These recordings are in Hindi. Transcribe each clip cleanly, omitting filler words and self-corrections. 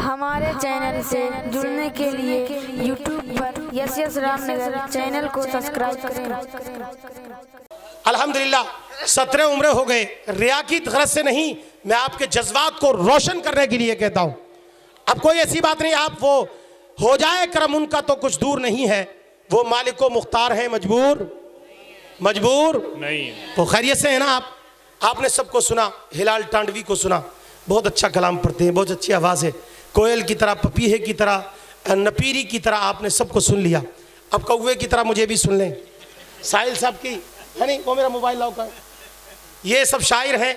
हमारे चैनल से जुड़ने के लिए YouTube पर यस रामनगर चैनल को सब्सक्राइब करें। अल्हम्दुलिल्लाह 17 उम्र हो गए, रिया की गरज से नहीं, मैं आपके जज्बात को रोशन करने के लिए कहता हूँ। अब कोई ऐसी बात नहीं, आप वो हो जाए करम उनका तो कुछ दूर नहीं है, वो मालिको मुख्तार है, मजबूर नहीं। तो खैरियत से है ना आप? आपने सबको सुना, हिलाल टांडवी को सुना, बहुत अच्छा कलाम पढ़ते हैं, बहुत अच्छी आवाज़ है, कोयल की तरह, पपीहे की तरह, नपीरी की तरह, आपने सबको सुन लिया। अब कौवे की तरह मुझे भी सुन लें, साहिल साहब की है नहीं, वो मेरा मोबाइल लाओ का, ये सब शायर हैं,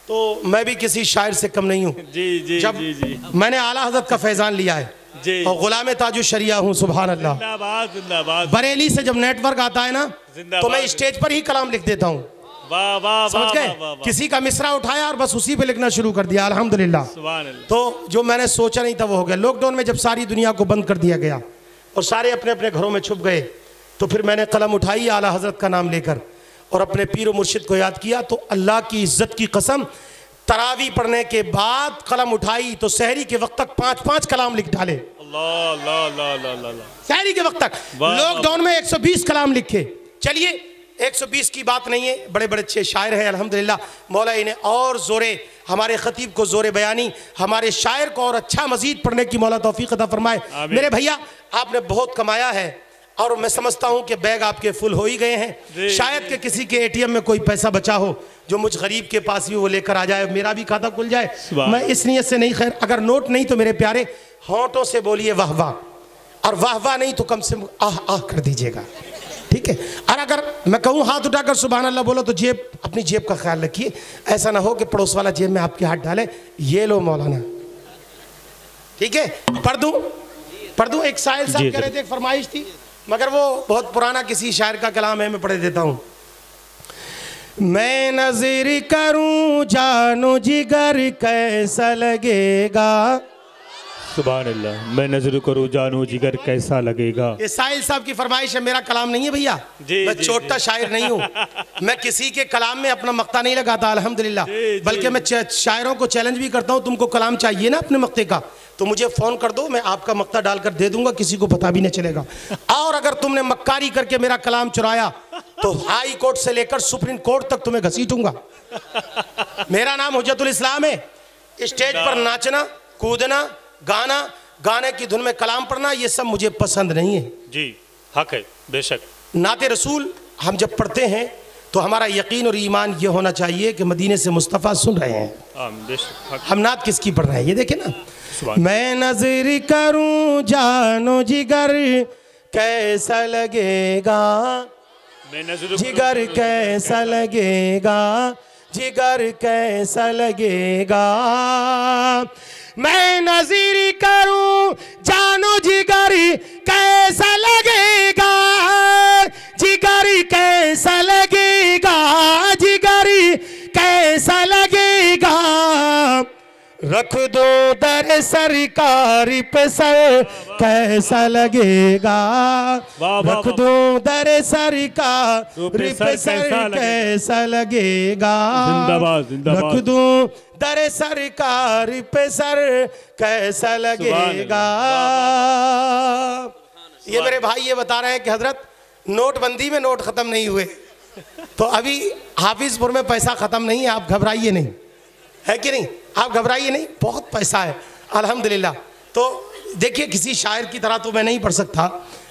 तो मैं भी किसी शायर से कम नहीं हूँ। जब मैंने आला हजरत का फैजान लिया है और गुलाम ताजु शरिया हूँ, सुभान अल्लाह, बरेली से जब नेटवर्क आता है ना तो मैं स्टेज पर ही कलाम लिख देता हूँ। समझ गए? किसी का मिसरा उठाया और बस उसी पे लिखना शुरू कर दिया, अल्हम्दुलिल्लाह। तो जो मैंने सोचा नहीं था वो हो गया। लॉकडाउन में जब सारी दुनिया को बंद कर दिया गया और सारे अपने अपने घरों में छुप गए, तो फिर मैंने कलम उठाई आला हजरत का नाम लेकर और अपने पीर व मुर्शिद को याद किया। तो अल्लाह की इज्जत की कसम, तरावी पढ़ने के बाद कलम उठाई तो सहरी के वक्त तक 5-5 कलाम लिख डाले। सहरी के वक्त तक लॉकडाउन में 120 कलाम लिखे। चलिए 120 की बात नहीं है, बड़े बड़े अच्छे शायर हैं अल्हम्दुलिल्लाह। मौला इन्हें और जोरे, हमारे खतीब को जोरे बयानी, हमारे शायर को और अच्छा मजीद पढ़ने की मौला तौफीक अता फरमाए। मेरे भैया आपने बहुत कमाया है और मैं समझता हूँ कि बैग आपके फुल हो ही गए हैं। शायद कि किसी के एटीएम में कोई पैसा बचा हो जो मुझ गरीब के पास भी वो लेकर आ जाए, मेरा भी खाता खुल जाए। मैं इस नियत से नहीं, खैर अगर नोट नहीं तो मेरे प्यारे होंठों से बोलिए वाह वाह, और वाह वाह नहीं तो कम से कम आह आह कर दीजिएगा, ठीक है? और अगर मैं कहूँ हाथ उठाकर सुभान अल्लाह बोलो तो जेब, अपनी जेब का ख्याल रखिए, ऐसा ना हो कि पड़ोस वाला जेब में आपके हाथ डाले, ये लो मौलाना, ठीक है? पढ़ दूँ एक साहिल साहब कह रहे थे, एक फरमाइश थी, मगर वो बहुत पुराना किसी शायर का कलाम है, मैं पढ़ देता हूँ। मैं नजर करूं जानो जिगर कैसा लगेगा, सुभान अल्लाह, मैं नजर करूं जानो जिगर कैसा लगेगा। ये साहिल साहब की फरमाइश है, मेरा कलाम नहीं है भैया, मैं छोटा शायर नहीं हूँ, मैं किसी के कलाम में अपना मक्ता नहीं लगाता अल्हम्दुलिल्लाह, बल्कि मैं शायरों को चैलेंज भी करता हूँ, तुमको कलाम चाहिए ना अपने मक्ते का तो मुझे फ़ोन कर दो, मैं आपका मक्ता डालकर दे दूंगा, किसी को पता भी नहीं चलेगा। और अगर तुमने मक्कारी करके मेरा कलाम चुराया तो हाई कोर्ट से लेकर सुप्रीम कोर्ट तक तुम्हें घसीटूंगा। मेरा नाम हुज्जतुल इस्लाम है। स्टेज पर नाचना, कूदना, गाना, गाने की धुन में कलाम पढ़ना, ये सब मुझे पसंद नहीं है। जी हक है, बेशक। नाते रसूल हम जब पढ़ते हैं तो हमारा यकीन और ईमान ये होना चाहिए कि मदीने से मुस्तफ़ा सुन रहे हैं। हम नात किसकी पढ़ रहे हैं ये देखें ना। मैं नजर करूं जानो जिगर कैसा लगेगा, जिगर कैसा लगेगा, जिगर कैसा लगेगा, मैं नजर करूं जानो जिगर कैसा लगेगा, जिगर कैसा लगेगा, जिगर कैसा लगेगा, रख दो दर सरकार पे सर कैसा लगेगा, रख दो दर सरकार पे सर कैसा लगेगा, रख दो दर सरकार पे सर कैसा लगेगा। ये मेरे भाई ये बता रहे हैं कि हजरत नोटबंदी में नोट खत्म नहीं हुए, तो अभी हाफिजपुर में पैसा खत्म नहीं है, आप घबराइए नहीं, है कि नहीं? आप घबराइए नहीं, बहुत पैसा है अल्हम्दुलिल्लाह। तो देखिए किसी शायर की तरह तो मैं नहीं पढ़ सकता,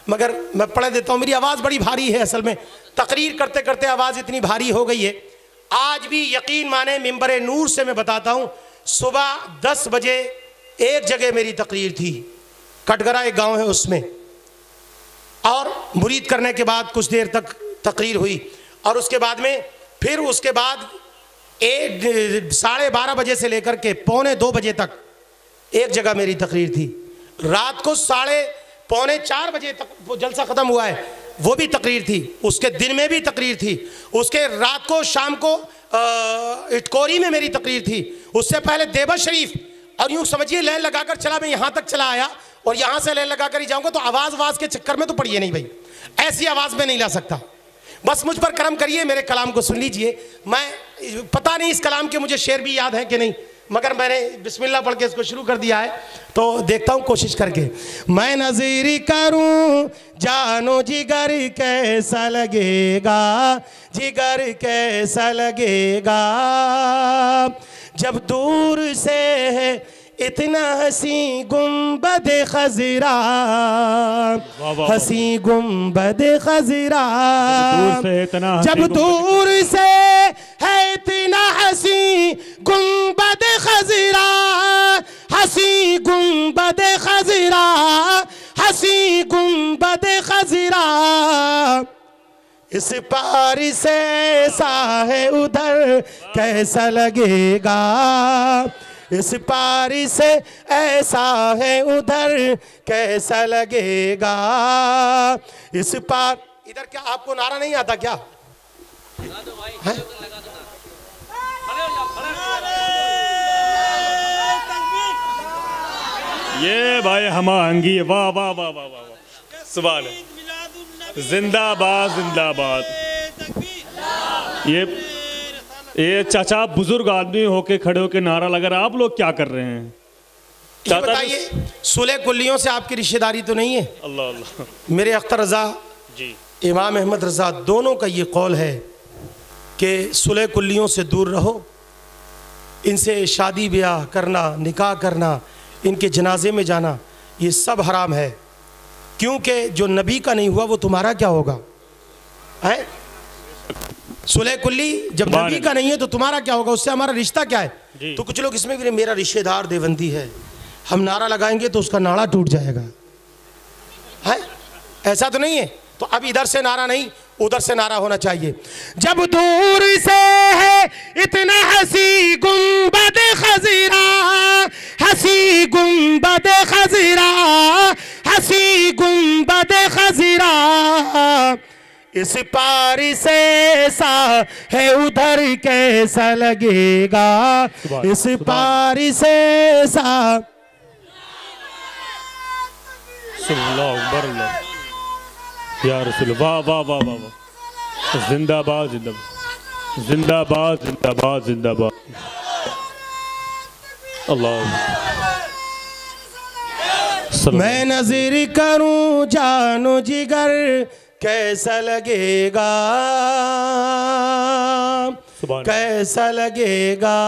मगर मैं पढ़ देता हूँ। मेरी आवाज़ बड़ी भारी है, असल में तकरीर करते करते आवाज़ इतनी भारी हो गई है। आज भी यकीन माने मिंबर नूर से मैं बताता हूँ, सुबह 10 बजे एक जगह मेरी तकरीर थी, कटगरा एक गाँव है उसमें, और मुरीद करने के बाद कुछ देर तक तकरीर हुई, और उसके बाद में फिर उसके बाद 12:30 बजे से लेकर के 1:45 बजे तक एक जगह मेरी तकरीर थी। रात को 3:45 बजे तक वो जलसा ख़त्म हुआ है, वो भी तकरीर थी, उसके दिन में भी तकरीर थी, उसके रात को शाम को इटकोरी में मेरी तकरीर थी, उससे पहले देवा शरीफ, और यूँ समझिए लाइन लगाकर चला, मैं यहाँ तक चला आया और यहाँ से लाइन लगाकर ही जाऊँगा, तो आवाज़ के चक्कर में तो पड़िए नहीं भाई, ऐसी आवाज़ में नहीं ला सकता। बस मुझ पर करम करिए, मेरे कलाम को सुन लीजिए। मैं पता नहीं इस कलाम के मुझे शेर भी याद है कि नहीं, मगर मैंने बिस्मिल्लाह पढ़ के इसको शुरू कर दिया है, तो देखता हूँ कोशिश करके। मैं नज़ीर करूँ जानो जिगर कैसा लगेगा, जिगर कैसा लगेगा, जब दूर से है इतना हसी गुंबद खज़रा, हसी गुंबद खज़रा, जब दूर से है इतना हसी गुंबद खज़रा, हसी गुंबद खज़रा, हसी गुंबद खज़रा, इस पार से ऐसा है उधर कैसा लगेगा, इस पार से ऐसा है उधर कैसा लगेगा, इस पार। इधर क्या आपको नारा नहीं आता क्या? है? ये भाई हम आहंगी, वाह वाह वाह वाह वाह, सुभान अल्लाह, जिंदाबाद जिंदाबाद। ये चाचा बुजुर्ग आदमी होके खड़े होके नारा लगा रहे, आप लोग क्या कर रहे हैं? ये बताइए, सुलह कुल्लियों से आपकी रिश्तेदारी तो नहीं है? अल्लाह अल्लाह। मेरे अख्तर रज़ा जी, इमाम अहमद रज़ा दोनों का ये कौल है कि सुलह कुल्लियों से दूर रहो, इनसे शादी ब्याह करना, निकाह करना, इनके जनाजे में जाना, ये सब हराम है, क्योंकि जो नबी का नहीं हुआ वो तुम्हारा क्या होगा? है सुलह कुल्ली जब नबी का नहीं है तो तुम्हारा क्या होगा? उससे हमारा रिश्ता क्या है? तो कुछ लोग इसमें भी मेरा रिश्तेदार देवंदी है, हम नारा लगाएंगे तो उसका नाड़ा टूट जाएगा, है ऐसा तो नहीं है। तो अब इधर से नारा नहीं, उधर से नारा होना चाहिए। जब दूर से है इतना हसी गुंबद खज़रा, हसी गुंबद खज़रा, हसी गुंबद खज़रा, इस पार से ऐसा है उधर कैसा लगेगा, इस पार से ऐसा। या रसूल, वाह वाह वाह वाह वाह, जिंदाबाद जिंदाबाद जिंदाबाद जिंदाबाद जिंदाबाद। अल्लाह। मैं नज़र करूं जानो जिगर कैसा लगेगा, कैसा लगेगा,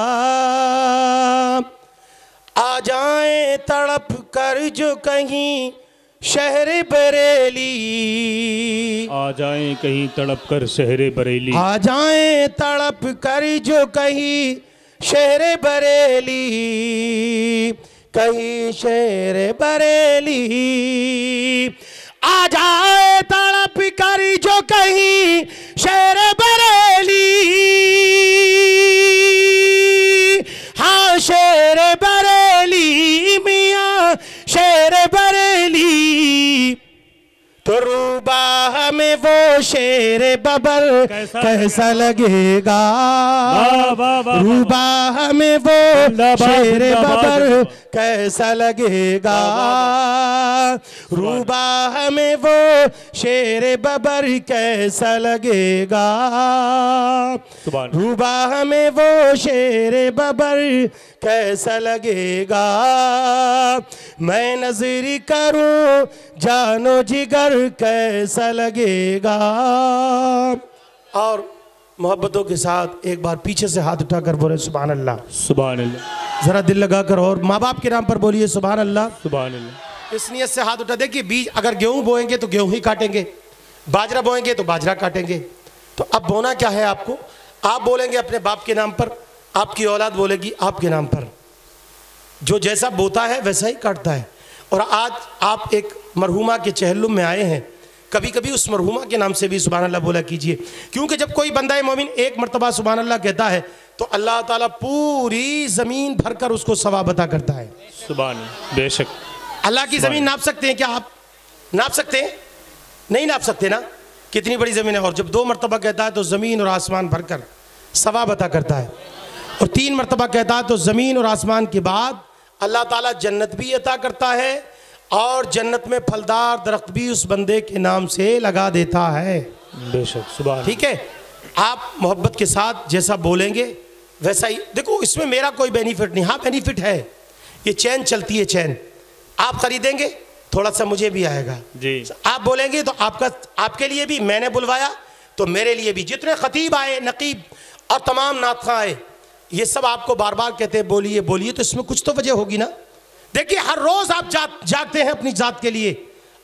आ जाए तड़प कर जो कहीं शहर बरेली, आ जाए कहीं तड़प कर शहर बरेली, आ जाए तड़प कर जो कहीं शहर बरेली, कहीं शहर बरेली, आ जाए तड़प कर जो कहीं शहर बरेली, हाँ शहर बरेली, मियाँ शहर बरेली, तो रूबा में वो शेर बबर कैसा लगेगा, रूबा में वो शेर बबर कैसा लगेगा, रूबा में वो शेर बबर कैसा लगेगा, रूबा में वो शेर बबर कैसा लगेगा, मैं नज़र करूं जानो जिगर कैसा लगेगा। और मोहब्बतों के साथ एक बार पीछे से हाथ उठाकर बोले सुभान अल्लाह, सुभान अल्लाह, जरा दिल लगाकर, और माँ बाप के नाम पर बोलिए सुभान अल्लाह, सुभान अल्लाह। इस नियत से हाथ उठा। देखिए बीज अगर गेहूं बोएंगे तो गेहूं ही काटेंगे, बाजरा बोएंगे तो बाजरा काटेंगे। तो अब बोना क्या है आपको? आप बोलेंगे अपने बाप के नाम पर, आपकी औलाद बोलेगी आपके नाम पर, जो जैसा बोता है वैसा ही काटता है। और आज आप एक मरहुमा के चहल्लुम में आए हैं, कभी कभी उस मरहुमा के नाम से भी सुभान अल्लाह बोला कीजिए, क्योंकि जब कोई बंदा मोमिन एक मरतबा सुभान अल्लाह कहता है तो अल्लाह ताला पूरी ज़मीन भरकर उसको सवाब अता करता है। सुभान, बेशक। अल्लाह की ज़मीन नाप सकते हैं क्या आप? नाप सकते हैं? नहीं नाप सकते ना, कितनी बड़ी ज़मीन है। और जब 2 मरतबा कहता है तो ज़मीन और आसमान भरकर सवाब अता करता है, और 3 मरतबा कहता है तो ज़मीन और आसमान के बाद अल्लाह ताला जन्नत भी अता करता है, और जन्नत में फलदार दरख्त भी उस बंदे के नाम से लगा देता है। बेशक, सुभान। ठीक है, आप मोहब्बत के साथ जैसा बोलेंगे वैसा ही देखो, इसमें मेरा कोई बेनिफिट नहीं। हाँ बेनिफिट है, ये चैन चलती है, चैन आप खरीदेंगे थोड़ा सा मुझे भी आएगा जी। आप बोलेंगे तो आपका, आपके लिए भी मैंने बुलवाया तो मेरे लिए भी। जितने खतीब आए, नकीब और तमाम नातखा आए, ये सब आपको बार बार कहते हैं बोलिए बोलिए, तो इसमें कुछ तो वजह होगी ना। देखिए हर रोज आप जागते हैं अपनी जात के लिए,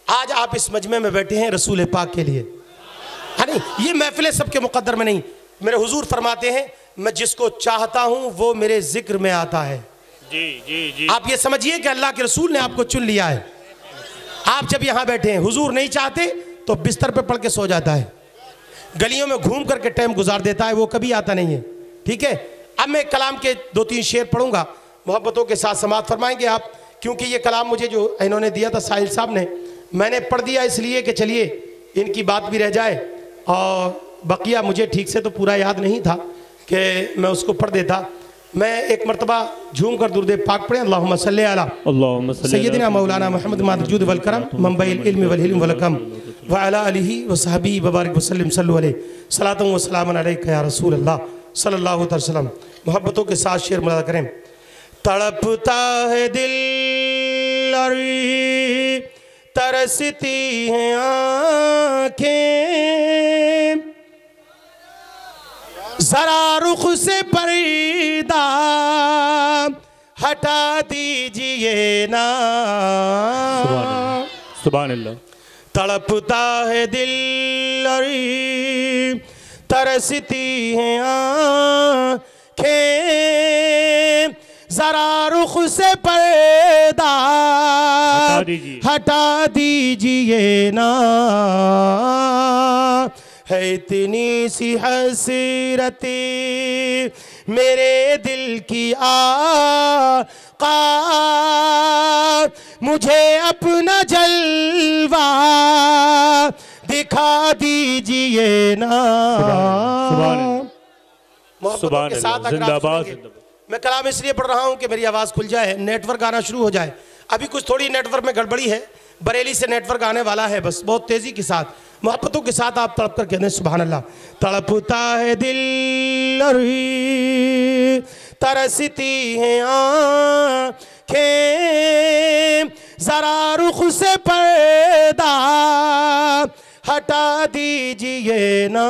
आज आप इस मजमे में बैठे हैं रसूल पाक के लिए, है नहीं। ये महफिलें सबके मुकद्दर में नहीं। मेरे हुजूर फरमाते हैं मैं जिसको चाहता हूं वो मेरे जिक्र में आता है। जी जी जी। आप ये समझिए कि अल्लाह के रसूल ने आपको चुन लिया है। आप जब यहां बैठे हैं, हुजूर नहीं चाहते तो बिस्तर पे पड़ के सो जाता है, गलियों में घूम करके टाइम गुजार देता है, वो कभी आता नहीं है। ठीक है, अब मैं कलाम के 2-3 शेर पढ़ूंगा, मोहब्बतों के साथ समाअत फरमाएंगे आप, क्योंकि ये कलाम मुझे जो इन्होंने दिया था साहिल साहब ने, मैंने पढ़ दिया इसलिए कि चलिए इनकी बात भी रह जाए, और बकिया मुझे ठीक से तो पूरा याद नहीं था कि मैं उसको पढ़ देता। मैं एक मरतबा झूम कर दुरूद पाक पढ़े, अल्लाहुम्मा सल्ली अला सय्यदिना मौलाना मुहम्मद मादजूद वल करम मंबइल इल्म वल हिल्म वल कम व अला आलिहि व सहबी व बारिक वसल्लम सल्लु अलैहि सलातु व सलाम अलैका या रसूल अल्लाह सल्लल्लाहु अलैहि वसल्लम। मोहब्बतों के साथ शेर मुलादा करें। तड़पता है दिल और तरसती हैं आँखें, जरा रुख से पर्दा हटा दीजिए ना। सुभान अल्लाह। तड़पता है दिल और तरसती हैं आँखें, जरा रुख से पर्दा हटा दीजिए ना। है इतनी सी हसरती मेरे दिल की आका, मुझे अपना जलवा दिखा दीजिए ना। मोहब्बतों के साथ जिंदाबाद। मैं कलाम इसलिए पढ़ रहा हूँ कि मेरी आवाज़ खुल जाए, नेटवर्क आना शुरू हो जाए। अभी कुछ थोड़ी नेटवर्क में गड़बड़ी है, बरेली से नेटवर्क आने वाला है, बस बहुत तेज़ी के साथ। मोहब्बतों के साथ आप तड़प कर कहते हैं सुभान अल्लाह। तड़पता है दिल और तरसती हैं आँखें, जरा रुख से पर्दा हटा दीजिए ना।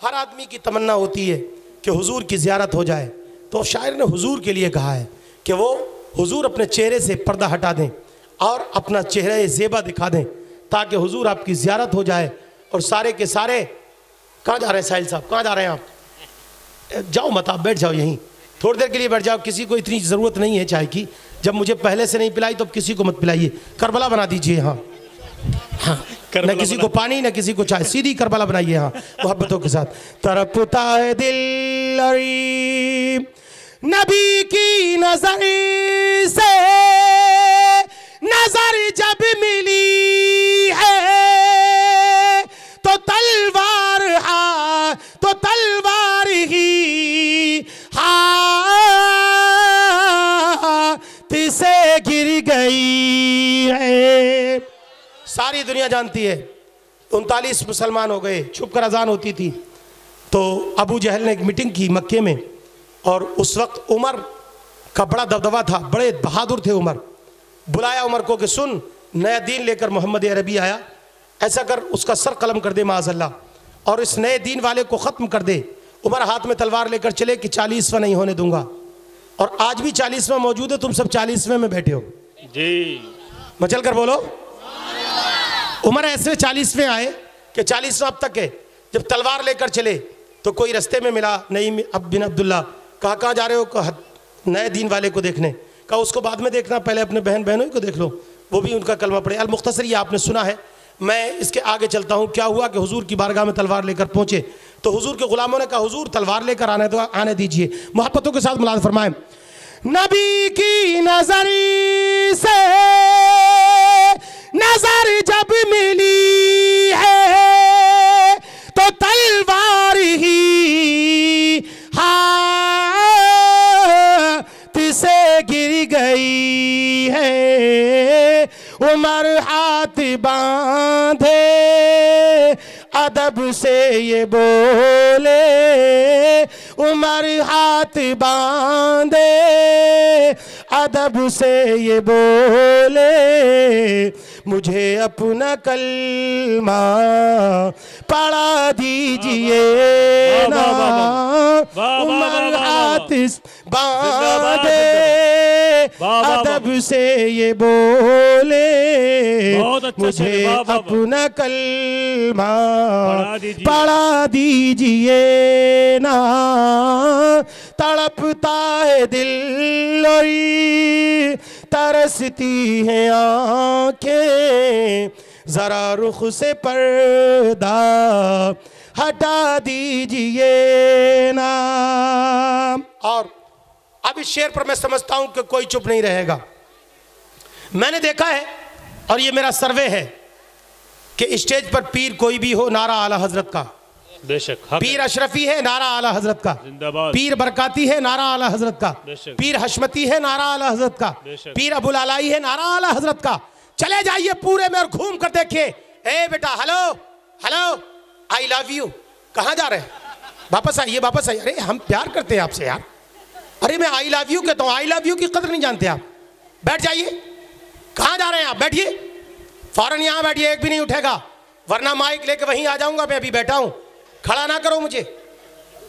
हर आदमी की तमन्ना होती है कि हुजूर की ज़ियारत हो जाए, तो शायर ने हुजूर के लिए कहा है कि वो हुजूर अपने चेहरे से पर्दा हटा दें और अपना चेहरा ज़ेबा दिखा दें, ताकि हुजूर आपकी ज़ियारत हो जाए। और सारे के सारे कहाँ जा रहे हैं साहिल साहब, कहाँ जा रहे हैं आप? जाओ मत, आप बैठ जाओ यहीं, थोड़ी देर के लिए बैठ जाओ। किसी को इतनी ज़रूरत नहीं है चाय की, जब मुझे पहले से नहीं पिलाई तो अब किसी को मत पिलाइए, करबला बना दीजिए। हाँ हाँ, न किसी को पानी न किसी को चाय, सीधी करबला बनाइए। हाँ मोहब्बतों के साथ। तड़पता है दिल और नबी की नजर से नजर जब मिली है, तो तलवार तो तलवार ही हाथ से गिर गई है। सारी दुनिया जानती है 39 मुसलमान हो गए, छुप कर अजान होती थी। तो अबू जहल ने एक मीटिंग की मक्के में, और उस वक्त उमर का बड़ा दबदबा था, बड़े बहादुर थे उमर। बुलाया उमर को कि सुन, नया दीन लेकर मोहम्मद अरबी आया, ऐसा कर उसका सर कलम कर दे माज़अल्लाह, और इस नए दीन वाले को ख़त्म कर दे। उमर हाथ में तलवार लेकर चले कि 40वां नहीं होने दूंगा। और आज भी 40वां मौजूद है, तुम सब 40वें में बैठे हो जी। मचल कर बोलो। उमर ऐसे 40वें आए कि 40वां अब तक है। जब तलवार लेकर चले तो कोई रास्ते में मिला, नहीं अब बिन अब्दुल्ला, कहा कहाँ जा रहे हो? कहा नए दीन वाले को देखने। कहा उसको बाद में देखना, पहले अपने बहन बहनों को देख लो, वो भी उनका कलमा पढ़े। अल मुख्तसर ये आपने सुना है, मैं इसके आगे चलता हूँ। क्या हुआ कि हुजूर की बारगाह में तलवार लेकर पहुँचे, तो हुजूर के गुलामों ने कहा हुजूर तलवार लेकर आने तो आने दीजिए। मोहब्बतों के साथ मुलाद फरमाएं। नबी की नजर से नजर जब मिली है, तो तलवार ही हाथ से गिर गई है। उमर हाथ बांधे अदब से ये बोले, उमर हाथ बांधे, अदब से ये बोले, मुझे अपना कलमा पढ़ा दीजिए ना। उमर हाथ बांधे, अदब से ये बोले, मुझे अपना कलमा पढ़ा दीजिए ना। तड़पता है दिल और तरसती हैं आंखें, जरा रुख से पर्दा हटा दीजिए ना। और अब इस शेर पर मैं समझता हूं कि कोई चुप नहीं रहेगा। मैंने देखा है और ये मेरा सर्वे है कि स्टेज पर पीर कोई भी हो, नारा आला हजरत का बेशक, पीर अशरफी है, नारा आला हजरत का जिंदाबाद, पीर बरकाती है, नारा आला हजरत का बेशक, पीर हशमती है, नारा आला हजरत का बेशक, पीर अबुल अलाई है, नारा आला हजरत का। चले जाइए पूरे में और घूम कर देखिए। ए बेटा, hello hello, I love you, कहाँ जा रहे हैं? वापस आइए, वापस आइए। अरे हम प्यार करते हैं आपसे यार। अरे मैं आई लव यू कहता हूँ, आई लव यू की कदर नहीं जानते आप। बैठ जाइए। कहाँ जा रहे हैं आप? बैठिए, फौरन यहाँ बैठिए, एक भी नहीं उठेगा, वरना माइक लेके वहीं आ जाऊंगा। मैं अभी बैठा हूँ, खड़ा ना करो मुझे,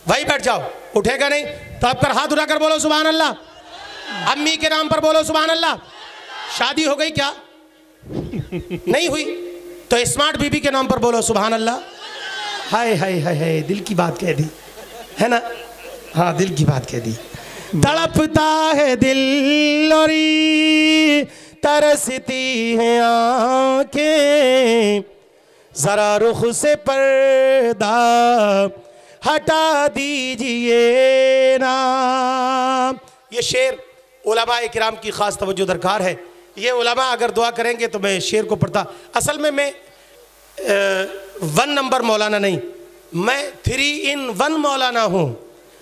वहीं बैठ जाओ। उठेगा नहीं तो अब कर हाथ उठाकर बोलो सुभान अल्लाह। अम्मी के नाम पर बोलो सुभान अल्लाह। शादी हो गई क्या? नहीं हुई तो स्मार्ट बीबी के नाम पर बोलो सुभान अल्लाह। हाय हाय हाय हाय, दिल की बात कह दी है ना? हाँ, दिल की बात कह दी। तड़पता है दिल और तरसती हैं आंखें, जरा रुख से पर्दा हटा दीजिए ना। ये शेर उलमाए किराम की खास तवज्जो दरकार है। ये उलमा अगर दुआ करेंगे तो मैं शेर को पढ़ता। असल में मैं 1 नंबर मौलाना नहीं, मैं 3 in 1 मौलाना हूँ।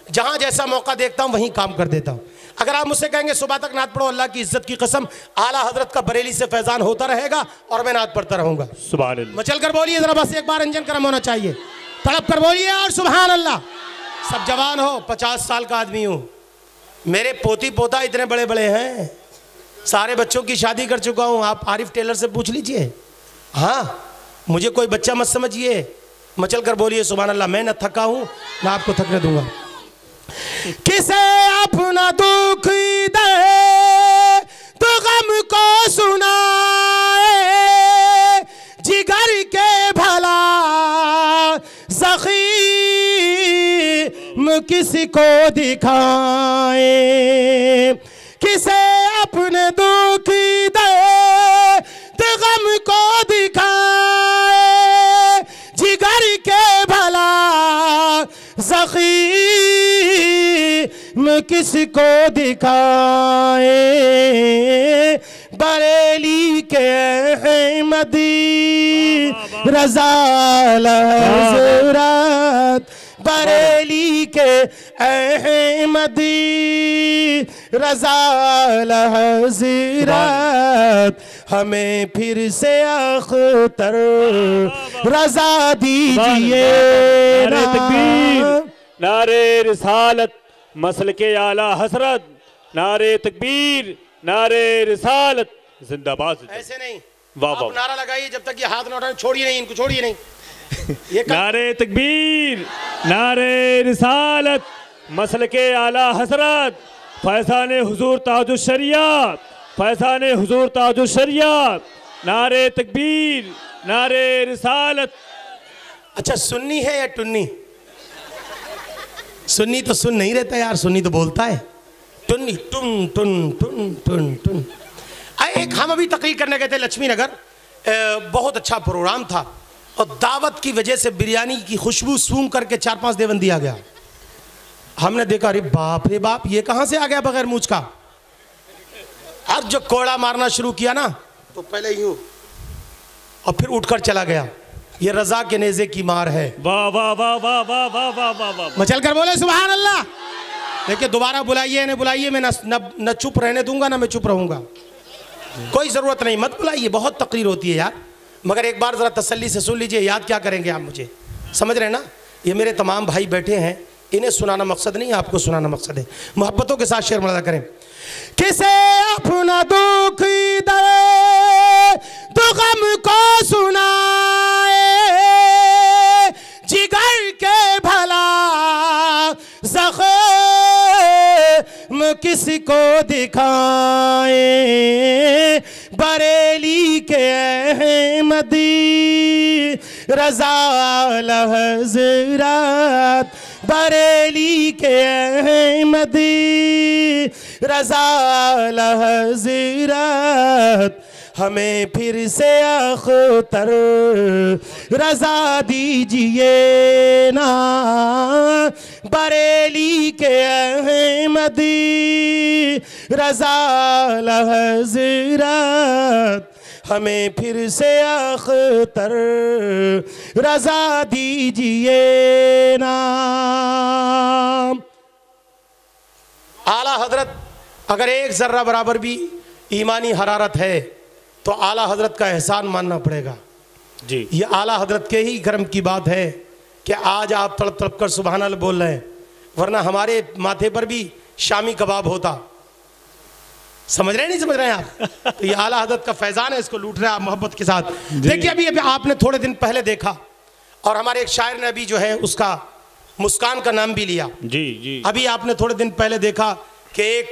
जहाँ जैसा मौका देखता हूँ वहीं काम कर देता हूँ। अगर आप मुझसे कहेंगे सुबह तक नात पढ़ो, अल्लाह की इज्जत की कसम, आला हजरत का बरेली से फैजान होता रहेगा और मैं नात पढ़ता रहूंगा। सुभान अल्लाह। मचल कर बोलिए जरा, बस एक बार अंजन करम होना चाहिए। तड़प कर बोलिए और सुभान अल्लाह। सब जवान हो, 50 साल का आदमी हूँ। मेरे पोती पोता इतने बड़े बड़े हैं, सारे बच्चों की शादी कर चुका हूँ। आप आरिफ टेलर से पूछ लीजिए। हाँ, मुझे कोई बच्चा मत समझिए। मचल कर बोलिए सुभान अल्लाह। मैं न थका हूँ ना आपको थकने दूंगा। किसे अपना दुख दे तो गम को सुनाए, जिगर के भला ज़ख़ीम किसी को दिखाए। किसे अपने दुख दे तो गम को दिखाए, जिगर के भला ज़ख़ीम किसको दिखाए। बरेली के अहमदी रज़ा हज़रत, बरेली के अहमदी रज़ा हज़रत, हमें फिर से अख्तर रज़ा दीजिए। नारे तकबीर, नारे रिसालत, मसल के आला हसरत, नारे तकबीर, नारे रिसालत, जिंदाबाद। ऐसे नहीं, वाह आप वाह। नारा लगाइए जब तक ये हाथ न उठाएं। छोड़िए नहीं, इनको छोड़िए नहीं। ये नारे तकबीर, नारे रिसालत, मसल के आला हसरत, फैज़ान हुजूर ताजुल शरियत, फैज़ान हुजूर ताजुल शरियत, नारे तकबीर, नारे रिसालत। अच्छा, सुन्नी है या टुन्नी? सुन्नी तो सुन नहीं रहता यार, सुन्नी तो बोलता है। टुन्नी टुन टुन टुन टुन टुन। एक हम अभी तकरीर करने गए थे लक्ष्मी नगर, बहुत अच्छा प्रोग्राम था और दावत की वजह से बिरयानी की खुशबू सूंघ करके 4-5 देवन दिया गया। हमने देखा, अरे बाप रे बाप, ये कहाँ से आ गया बगैर मूंछ का। और जो कोड़ा मारना शुरू किया ना, तो पहले यूं और फिर उठकर चला गया। ये रजा के नेज़े की मार है। वाह वाह वाह वाह वाह वाह वाह वाह वाह। मचल कर बोले सुभान अल्लाह। देखिए, दोबारा बुलाइए न बुलाइए, मैं न चुप रहने दूंगा ना मैं चुप रहूंगा। कोई ज़रूरत नहीं, मत बुलाइए, बहुत तकरीर होती है यार। मगर एक बार ज़रा तसल्ली से सुन लीजिए। याद क्या करेंगे आप मुझे? समझ रहे हैं ना? ये मेरे तमाम भाई बैठे हैं, इन्हें सुनाना मकसद नहीं, आपको सुनाना मकसद है। मोहब्बतों के साथ शेर मुलाजा करें। किसे अपना दुख दे तो गम को सुनाए, जिगर के भला ज़ख्म किसको दिखाए, बरेली के अहमदी रज़ा हज़रत, बरेली के अहमदी रज़ा हज़रत, हमें फिर से अख्तर रज़ा दीजिए ना, बरेली के अहमदी रज़ा हज़रत, हमें फिर से अख्तर रज़ा दीजिए ना। आला हजरत अगर एक ज़र्रा बराबर भी ईमानी हरारत है तो आला हजरत का एहसान मानना पड़ेगा जी। ये आला हजरत के ही कर्म की बात है कि आज आप तड़प तड़प कर सुबहान अल्लाह बोल रहे हैं, वरना हमारे माथे पर भी शामी कबाब होता। समझ रहे हैं नहीं समझ रहे हैं आप? तो ये आला हजरत का फैजान है, इसको लूट रहे हैं आप मोहब्बत के साथ। देखिए अभी आपने थोड़े दिन पहले देखा और हमारे एक शायर ने अभी जो है उसका मुस्कान का नाम भी लिया जी जी। अभी आपने थोड़े दिन पहले देखा कि एक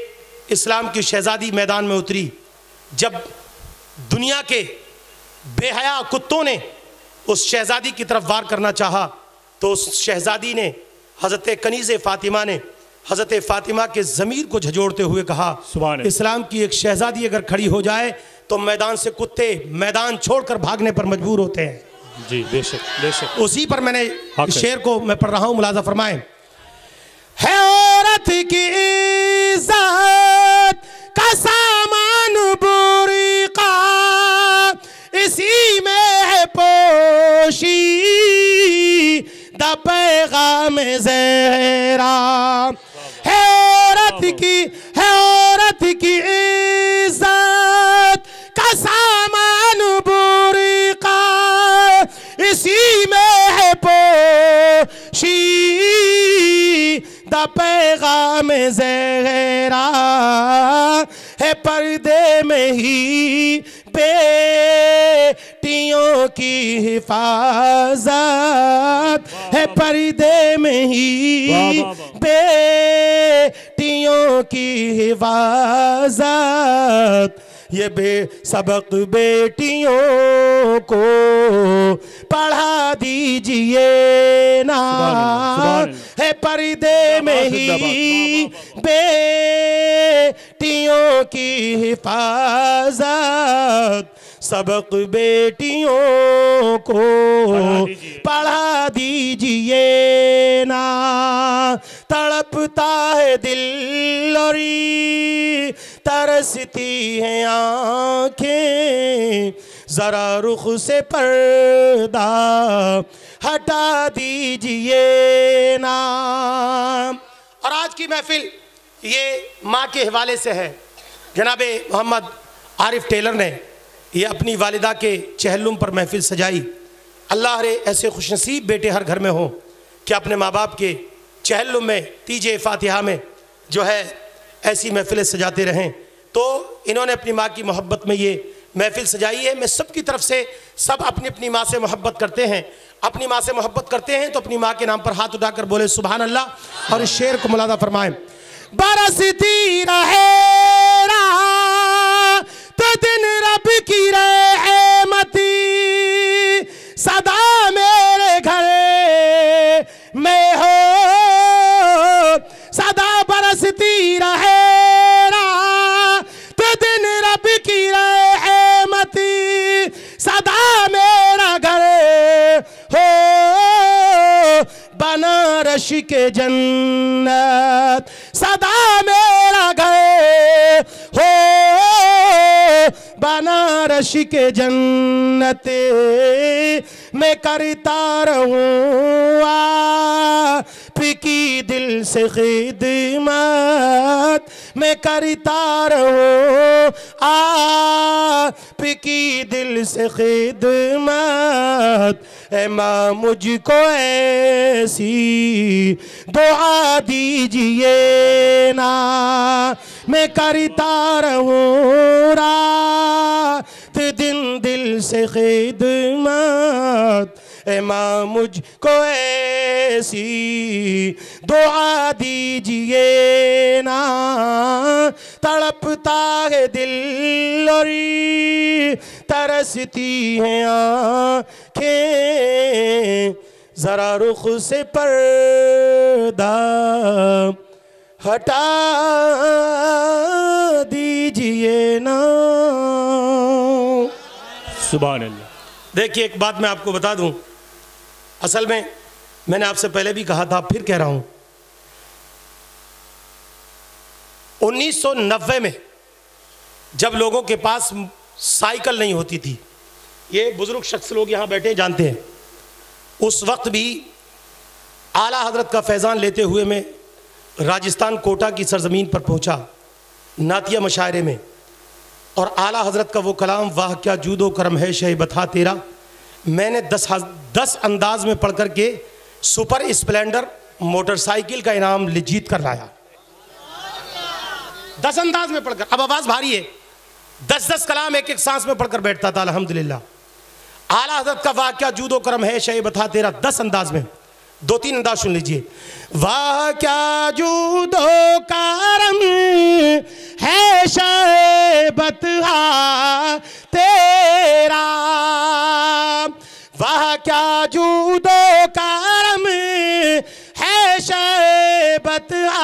इस्लाम की शहजादी मैदान में उतरी, जब दुनिया के बेहया कुत्तों ने उस शहजादी की तरफ वार करना चाहा तो उस शहजादी ने, हज़रत कनीज़े फ़ातिमा ने हज़रत फ़ातिमा के ज़मीर को झंझोड़ते हुए कहा, इस्लाम की एक शहजादी अगर खड़ी हो जाए तो मैदान से कुत्ते मैदान छोड़कर भागने पर मजबूर होते हैं जी। बेशक बेशक। उसी पर मैंने शेर को मैं पढ़ रहा हूँ, मुलाजा फरमाएं। है औरत की इज्जत का सामान बुरी का, इसी में है पोशी द पैगाम ज़हरा, है औरत की इज्जत का सामान बुरी का, इसी में है पोशी द पैगाम ज़हरा, है पर्दे में ही बेटियों की हिफाजत, है पर्दे में ही बेटियों की हिफाजत, ये सबक बेटियों को पढ़ा दीजिए ना, है पर्दे में ही बेटियों की हिफाजत, सबक बेटियों को पढ़ा दीजिए ना। तड़पता है दिल और तरसती हैं आँखें, जरा रुख से पर्दा हटा दीजिए ना। और आज की महफिल ये माँ के हवाले से है। जनाब मोहम्मद आरिफ टेलर ने ये अपनी वालिदा के चहलुम पर महफिल सजाई। अल्लाह रे ऐसे खुशनसीब बेटे हर घर में हों कि अपने माँ बाप के चहलुम में तीजे फातिहा में जो है ऐसी महफिलें सजाते रहें। तो इन्होंने अपनी माँ की मोहब्बत में ये महफिल सजाई है। मैं सबकी तरफ से, सब अपनी अपनी माँ से मोहब्बत करते हैं, अपनी माँ से मोहब्बत करते हैं तो अपनी माँ के नाम पर हाथ उठाकर बोले सुभान अल्लाह और इस शेर को मुलादा फरमाएं। बरसती रहे तो दिन रब की रहमती, सदा मेरे घर में हो, सदा बरसती रहे तो दिन रब की रहमती, सदा मेरा घर हो, बनारस के जन्नत सदा मेरा घर हो, बनारस के जन्नत मैं करता रहूँ आपकी दिल से खिदमत, मैं करता रहूँ आपकी दिल से खिदमत, ऐ माँ मुझको ऐसी दुआ दीजिए ना, मैं करता रहूं रात दिन दिल से खिदमत। ऐ माँ मुझको ऐसी दुआ दीजिए ना, तड़पता है दिल और तरसती हैं आँखें, जरा रुख से पर्दा हटा दीजिए ना। सुभान अल्लाह। देखिए एक बात मैं आपको बता दूं, असल में मैंने आपसे पहले भी कहा था, फिर कह रहा हूं, 1990 में जब लोगों के पास साइकिल नहीं होती थी, ये बुजुर्ग शख्स लोग यहाँ बैठे जानते हैं, उस वक्त भी आला हजरत का फैज़ान लेते हुए मैं राजस्थान कोटा की सरजमीन पर पहुँचा नातिया मशायरे में, और आला हजरत का वो कलाम वाह क्या जूदो करम है शे बता तेरा, मैंने 10 अंदाज में पढ़ कर के सुपर स्प्लेंडर मोटरसाइकिल का इनाम जीत कर लाया। 10 अंदाज में पढ़कर, अब आवाज़ भारी है, 10 कलाम एक एक सांस में पढ़कर बैठता था अल्हम्दुलिल्लाह। आला हज़रत का वाह क्या जूदो करम है शे बता तेरा, 10 अंदाज में, 2-3 अंदाज सुन लीजिए। वाह क्या जूदो करम है शे बता तेरा, वाह क्या जूदो करम है शे बता